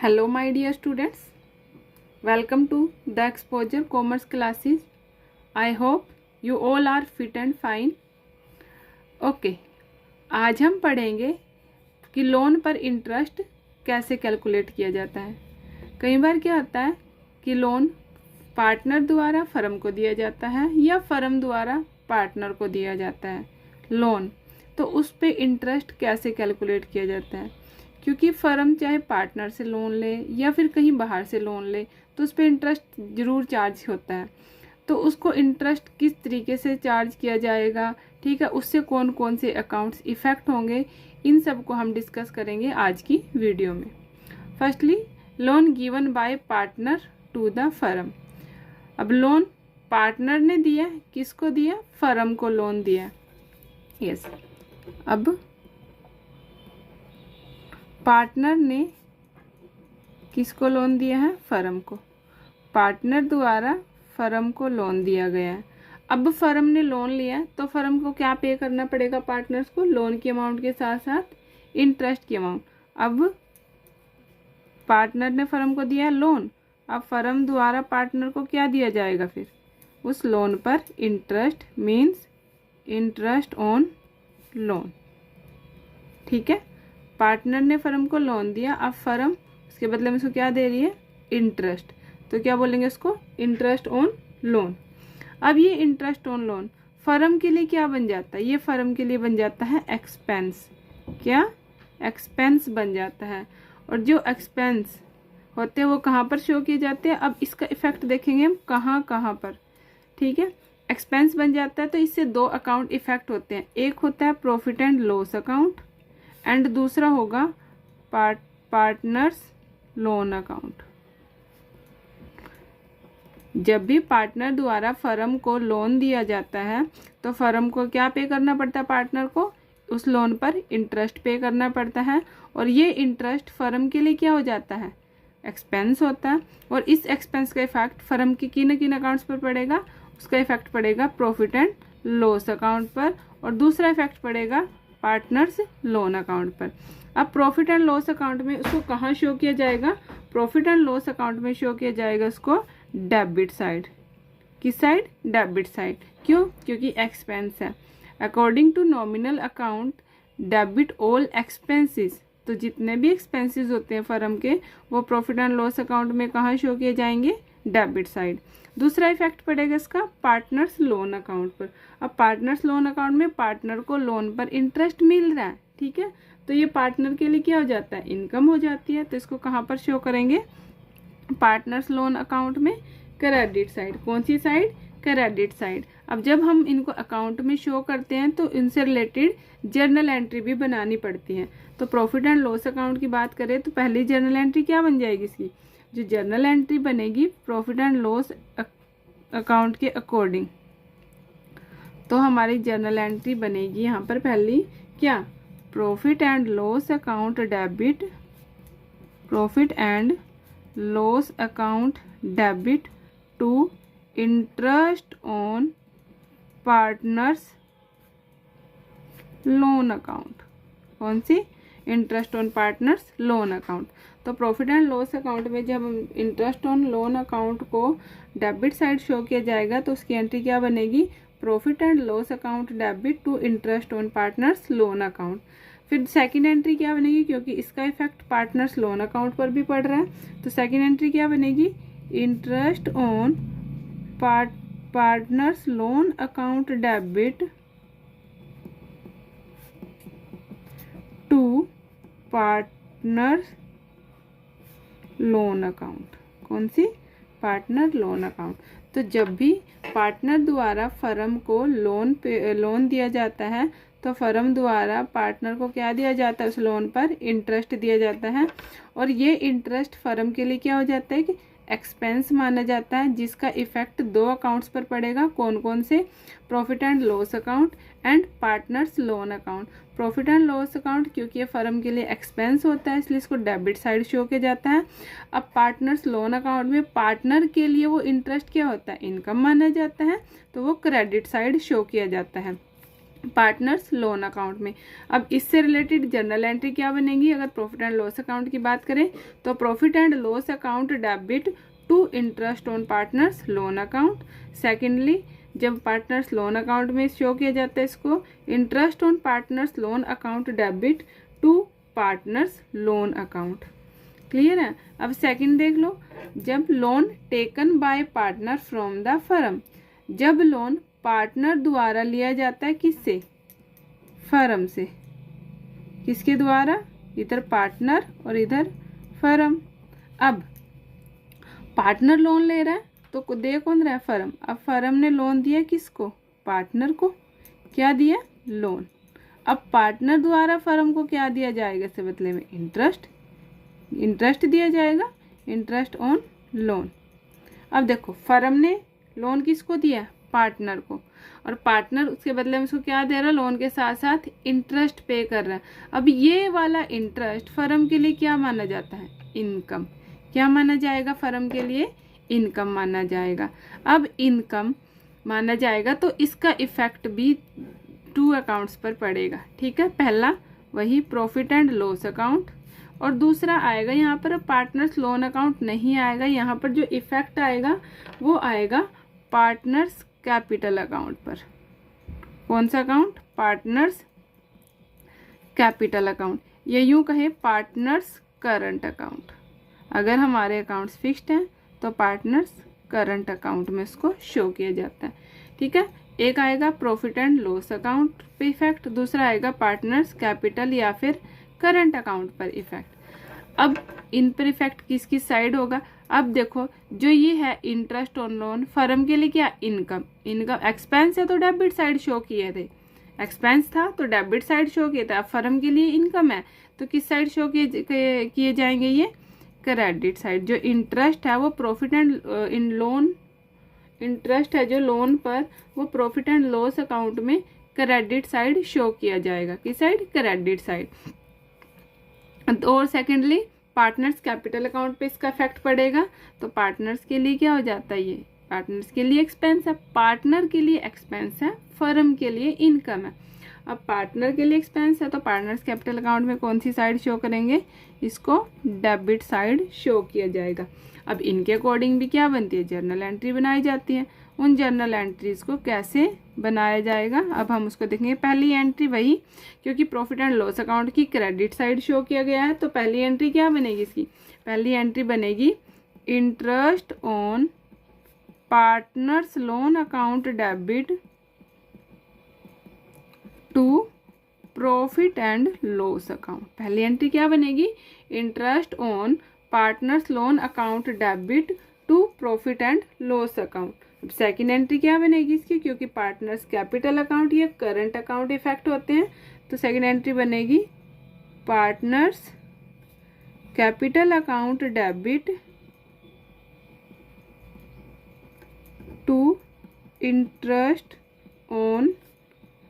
Hello my dear students, welcome to the Exposure Commerce classes. I hope you all are fit and fine. Okay, आज हम पढ़ेंगे कि loan पर interest कैसे calculate किया जाता है। कई बार क्या होता है कि लोन पार्टनर द्वारा फर्म को दिया जाता है या फर्म द्वारा पार्टनर को दिया जाता है लोन, तो उस पे इंटरेस्ट कैसे कैलकुलेट किया जाता है। क्योंकि फर्म चाहे पार्टनर से लोन ले या फिर कहीं बाहर से लोन ले तो उस पर इंटरेस्ट ज़रूर चार्ज होता है। तो उसको इंटरेस्ट किस तरीके से चार्ज किया जाएगा, ठीक है, उससे कौन कौन से अकाउंट्स इफ़ेक्ट होंगे, इन सब को हम डिस्कस करेंगे आज की वीडियो में। Firstly, loan given by partner to the firm. अब लोन पार्टनर ने दिया, किसको दिया? फर्म को लोन दिया। यस, अब पार्टनर ने किसको लोन दिया है? फर्म को। पार्टनर द्वारा फर्म को लोन दिया गया है। अब फर्म ने लोन लिया तो फर्म को क्या पे करना पड़ेगा? पार्टनर्स को लोन की अमाउंट के साथ साथ इंटरेस्ट की अमाउंट। अब पार्टनर ने फर्म को दिया लोन, अब फर्म द्वारा पार्टनर को क्या दिया जाएगा? फिर उस लोन पर interest, means interest on loan. ठीक है, पार्टनर ने फर्म को लोन दिया, अब फर्म उसके बदले में उसको क्या दे रही है? इंटरेस्ट। तो क्या बोलेंगे इसको? Interest on loan. अब ये इंटरेस्ट ऑन लोन फर्म के लिए क्या बन जाता है? ये फर्म के लिए बन जाता है एक्सपेंस। क्या? एक्सपेंस बन जाता है। और जो एक्सपेंस होते हैं वो कहाँ पर शो किए जाते हैं? अब इसका इफेक्ट देखेंगे हम कहाँ कहाँ पर। ठीक है, एक्सपेंस बन जाता है तो इससे दो अकाउंट इफेक्ट होते हैं। एक होता है profit and loss account and दूसरा होगा पार्टनर्स लोन अकाउंट। जब भी पार्टनर द्वारा फर्म को लोन दिया जाता है तो फर्म को क्या पे करना पड़ता है? पार्टनर को उस लोन पर इंटरेस्ट पे करना पड़ता है। और ये इंटरेस्ट फर्म के लिए क्या हो जाता है? एक्सपेंस होता है। और इस एक्सपेंस का इफेक्ट फर्म की किन किन अकाउंट्स पर पड़ेगा? उसका इफेक्ट पड़ेगा प्रॉफिट एंड लॉस अकाउंट पर और दूसरा इफेक्ट पड़ेगा पार्टनर्स लोन अकाउंट पर। अब प्रॉफिट एंड लॉस अकाउंट में उसको कहाँ शो किया जाएगा? प्रॉफिट एंड लॉस अकाउंट में शो किया जाएगा उसको डेबिट साइड। किस साइड? Debit side. क्यों? क्योंकि एक्सपेंस है। According to nominal account debit all expenses. तो जितने भी एक्सपेंसेस होते हैं फर्म के वो प्रॉफिट एंड लॉस अकाउंट में कहाँ शो किए जाएंगे? Debit side. दूसरा इफेक्ट पड़ेगा इसका पार्टनर्स लोन अकाउंट पर। अब पार्टनर्स लोन अकाउंट में पार्टनर को लोन पर इंटरेस्ट मिल रहा है, ठीक है, तो ये पार्टनर के लिए क्या हो जाता है? इनकम हो जाती है। तो इसको कहाँ पर शो करेंगे? पार्टनर्स लोन अकाउंट में क्रेडिट साइड। कौन सी साइड? Credit side. अब जब हम इनको अकाउंट में शो करते हैं तो इनसे रिलेटेड जर्नल एंट्री भी बनानी पड़ती है। तो प्रॉफिट एंड लॉस अकाउंट की बात करें तो पहली जर्नल एंट्री क्या बन जाएगी? इसकी जो जर्नल एंट्री बनेगी प्रॉफिट एंड लॉस अकाउंट के अकॉर्डिंग, तो हमारी जर्नल एंट्री बनेगी यहाँ पर पहली क्या? Profit and loss account debit, profit and loss account debit to interest on partners loan account. कौन सी? Interest on partners loan account. तो प्रॉफिट एंड लॉस अकाउंट में जब इंटरेस्ट ऑन लोन अकाउंट को डेबिट साइड शो किया जाएगा तो उसकी एंट्री क्या बनेगी? Profit and loss account debit to interest on partners loan account. फिर सेकंड एंट्री क्या बनेगी? क्योंकि इसका इफेक्ट पार्टनर्स लोन अकाउंट पर भी पड़ रहा है तो सेकंड एंट्री क्या बनेगी? Interest on partners loan account debit to partners loan account. कौन सी? Partner loan account. तो जब भी पार्टनर द्वारा फर्म को लोन दिया जाता है तो फर्म द्वारा पार्टनर को क्या दिया जाता है? उस लोन पर इंटरेस्ट दिया जाता है। और ये इंटरेस्ट फर्म के लिए क्या हो जाता है कि एक्सपेंस माना जाता है, जिसका इफेक्ट दो अकाउंट्स पर पड़ेगा। कौन कौन से? Profit and loss account and partners loan account. Profit and loss account क्योंकि ये फर्म के लिए एक्सपेंस होता है इसलिए इसको डेबिट साइड शो किया जाता है। अब पार्टनर्स लोन अकाउंट में पार्टनर के लिए वो इंटरेस्ट क्या होता है? इनकम माना जाता है, तो वो क्रेडिट साइड शो किया जाता है। पार्टनर्स लोन अकाउंट में। अब इससे रिलेटेड जर्नल एंट्री क्या बनेगी, अगर प्रॉफिट एंड लॉस अकाउंट की बात करें तो profit and loss account debit to interest on partners loan account. Secondly, जब पार्टनर्स लोन अकाउंट में शो किया जाता है इसको interest on partners loan account debit to partners loan account. Clear है। अब सेकंड देख लो, जब loan taken by partner from the firm, जब लोन पार्टनर द्वारा लिया जाता है किससे, फर्म से। किसके द्वारा, इधर पार्टनर और इधर फर्म। अब पार्टनर लोन ले रहा है तो दे कौन रहा है, फर्म। अब फर्म ने लोन दिया किसको, पार्टनर को। क्या दिया, लोन। अब पार्टनर द्वारा फर्म को क्या दिया जाएगा इससे बदले में, इंटरेस्ट। इंटरेस्ट दिया जाएगा, इंटरेस्ट ऑन लोन। अब देखो फर्म ने लोन किसको दिया, पार्टनर को, और पार्टनर उसके बदले में उसको क्या दे रहा है, लोन के साथ साथ इंटरेस्ट पे कर रहा है। अब ये वाला इंटरेस्ट फर्म के लिए क्या माना जाता है, इनकम। क्या माना जाएगा, फर्म के लिए इनकम माना जाएगा। अब इनकम माना जाएगा तो इसका इफेक्ट भी 2 अकाउंट्स पर पड़ेगा। ठीक है, पहला वही प्रॉफिट एंड लॉस अकाउंट, और दूसरा आएगा यहाँ पर पार्टनर्स लोन अकाउंट नहीं आएगा, यहाँ पर जो इफेक्ट आएगा वो आएगा पार्टनर्स कैपिटल अकाउंट पर। कौन सा अकाउंट, पार्टनर्स कैपिटल अकाउंट, ये यूं कहे पार्टनर्स करंट अकाउंट। अगर हमारे अकाउंट्स फिक्स्ड हैं तो पार्टनर्स करंट अकाउंट में इसको शो किया जाता है। ठीक है, एक आएगा प्रॉफिट एंड लॉस अकाउंट पे इफेक्ट, दूसरा आएगा पार्टनर्स कैपिटल या फिर करंट अकाउंट पर इफेक्ट। अब इन पर इफेक्ट किस किस साइड होगा, अब देखो जो ये है इंटरेस्ट ऑन लोन, फर्म के लिए क्या, इनकम। इनकम एक्सपेंस है तो डेबिट साइड शो किए थे, एक्सपेंस था तो डेबिट साइड शो किया था। अब फर्म के लिए इनकम है तो किस साइड शो किए जाएंगे, ये क्रेडिट साइड। जो इंटरेस्ट है वो profit and in loan, interest है जो लोन पर वो प्रॉफिट एंड लॉस अकाउंट में क्रेडिट साइड शो किया जाएगा। किस साइड, क्रेडिट साइड। और सेकेंडली पार्टनर्स कैपिटल अकाउंट पे इसका इफेक्ट पड़ेगा, तो पार्टनर्स के लिए क्या हो जाता है, ये पार्टनर्स के लिए एक्सपेंस है, पार्टनर के लिए एक्सपेंस है, फर्म के लिए इनकम है। अब पार्टनर के लिए एक्सपेंस है तो पार्टनर्स कैपिटल अकाउंट में कौन सी साइड शो करेंगे, इसको डेबिट साइड शो किया जाएगा। अब इनके अकॉर्डिंग भी क्या बनती है, जर्नल एंट्री बनाई जाती है। उन जर्नल एंट्रीज को कैसे बनाया जाएगा, अब हम उसको देखेंगे। पहली एंट्री वही, क्योंकि प्रॉफिट एंड लॉस अकाउंट की क्रेडिट साइड शो किया गया है तो पहली एंट्री क्या बनेगी इसकी, पहली एंट्री बनेगी interest on partners loan account debit to profit and loss account. पहली एंट्री क्या बनेगी, interest on partners loan account debit to profit and loss account. Second entry क्या बनेगी इसकी, क्योंकि पार्टनर्स कैपिटल अकाउंट या करंट अकाउंट इफेक्ट होते हैं तो सेकेंड एंट्री बनेगी partners capital account debit to interest on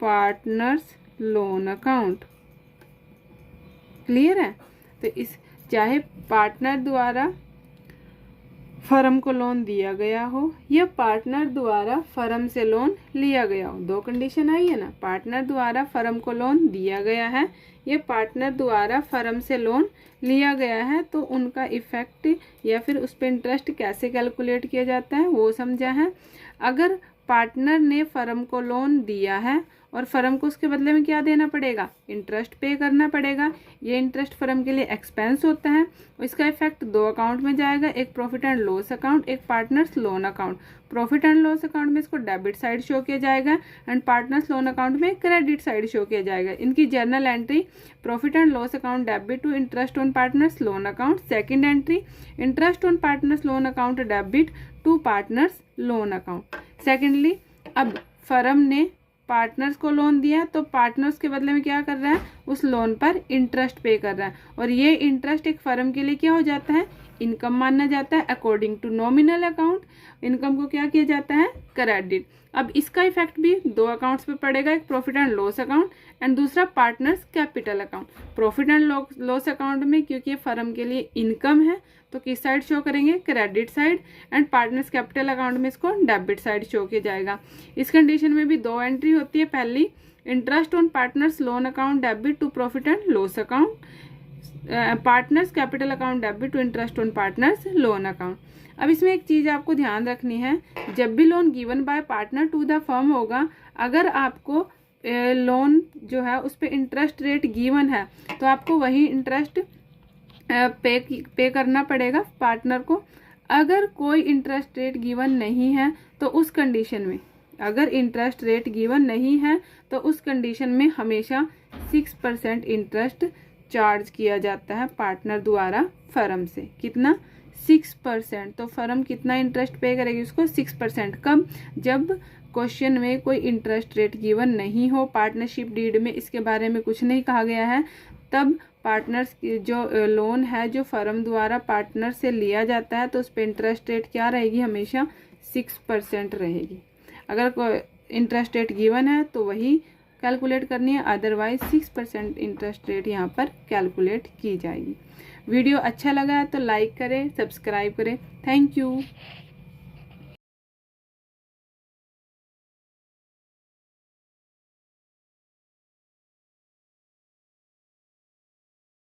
partners loan account. Clear है। तो इस चाहे पार्टनर द्वारा फर्म को लोन दिया गया हो या पार्टनर द्वारा फर्म से लोन लिया गया हो, 2 कंडीशन आई है ना, पार्टनर द्वारा फर्म को लोन दिया गया है या पार्टनर द्वारा फर्म से लोन लिया गया है, तो उनका इफेक्ट या फिर उस पर इंटरेस्ट कैसे कैलकुलेट किया जाता है वो समझा है। अगर पार्टनर ने फर्म को लोन दिया है और फर्म को उसके बदले में क्या देना पड़ेगा, इंटरेस्ट पे करना पड़ेगा, ये इंटरेस्ट फर्म के लिए एक्सपेंस होता है और इसका इफेक्ट 2 अकाउंट में जाएगा, एक प्रॉफिट एंड लॉस अकाउंट, एक partners loan account. Profit and loss account में इसको डेबिट साइड शो किया जाएगा एंड पार्टनर्स लोन अकाउंट में क्रेडिट साइड शो किया जाएगा। इनकी journal entry profit and loss account debit to interest on partners loan account, second entry interest on partners loan account debit to partners loan account. Secondly, अब firm ने partners को loan दिया तो partners के बदले में क्या कर रहा है, उस लोन पर इंटरेस्ट पे कर रहा है और ये इंटरेस्ट एक फर्म के लिए क्या हो जाता है, इनकम माना जाता है। According to nominal account income को क्या किया जाता है, क्रेडिट। अब इसका इफेक्ट भी 2 अकाउंट्स पे पड़ेगा, एक profit and loss account and दूसरा partners capital account. Profit and loss account में क्योंकि ये फर्म के लिए इनकम है तो किस साइड शो करेंगे, credit side, and partners capital account में इसको डेबिट साइड शो किया जाएगा। इस कंडीशन में भी 2 एंट्री होती है, पहली interest on partners loan account debit to profit and loss account, partners capital account debit to interest on partners loan account. अब इसमें एक चीज़ आपको ध्यान रखनी है, जब भी loan given by partner to the firm होगा, अगर आपको लोन जो है उस पर इंटरेस्ट रेट गिवन है तो आपको वही इंटरेस्ट पे करना पड़ेगा पार्टनर को। अगर कोई इंटरेस्ट रेट गिवन नहीं है तो उस कंडीशन में, अगर इंटरेस्ट रेट गिवन नहीं है तो उस कंडीशन में हमेशा 6% इंटरेस्ट चार्ज किया जाता है पार्टनर द्वारा फर्म से। कितना? 6%। तो फर्म कितना इंटरेस्ट पे करेगी उसको? 6%। कब? जब क्वेश्चन में कोई इंटरेस्ट रेट गिवन नहीं हो, पार्टनरशिप डीड में इसके बारे में कुछ नहीं कहा गया है, तब पार्टनर्स की जो लोन है जो फर्म द्वारा पार्टनर से लिया जाता है तो उस पर इंटरेस्ट रेट क्या रहेगी? हमेशा 6% रहेगी। अगर कोई इंटरेस्ट रेट गिवन है तो वही कैलकुलेट करनी है, अदरवाइज 6% इंटरेस्ट रेट यहाँ पर कैलकुलेट की जाएगी। वीडियो अच्छा लगा है तो लाइक करें, सब्सक्राइब करें। Thank you.